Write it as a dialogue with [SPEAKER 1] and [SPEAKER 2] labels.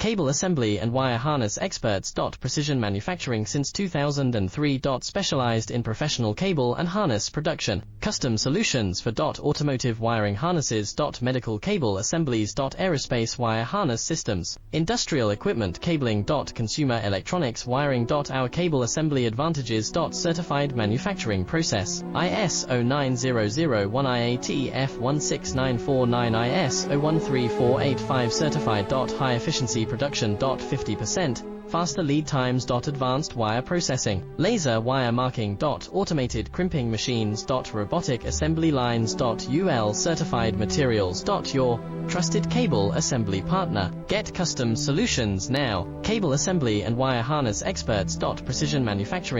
[SPEAKER 1] Cable assembly and wire harness experts. Precision manufacturing since 2003. Specialized in professional cable and harness production. Custom solutions for automotive wiring harnesses. Medical cable assemblies. Aerospace wire harness systems. Industrial equipment cabling. Consumer electronics wiring. Our cable assembly advantages. Certified manufacturing process. ISO 9001 IATF 16949 ISO 13485 certified. High efficiency production. 50% faster lead times. Advanced wire processing, laser wire marking. Automated crimping machines. Robotic assembly lines. UL certified materials. Your trusted cable assembly partner. Get custom solutions now. Cable assembly and wire harness experts. Precision manufacturing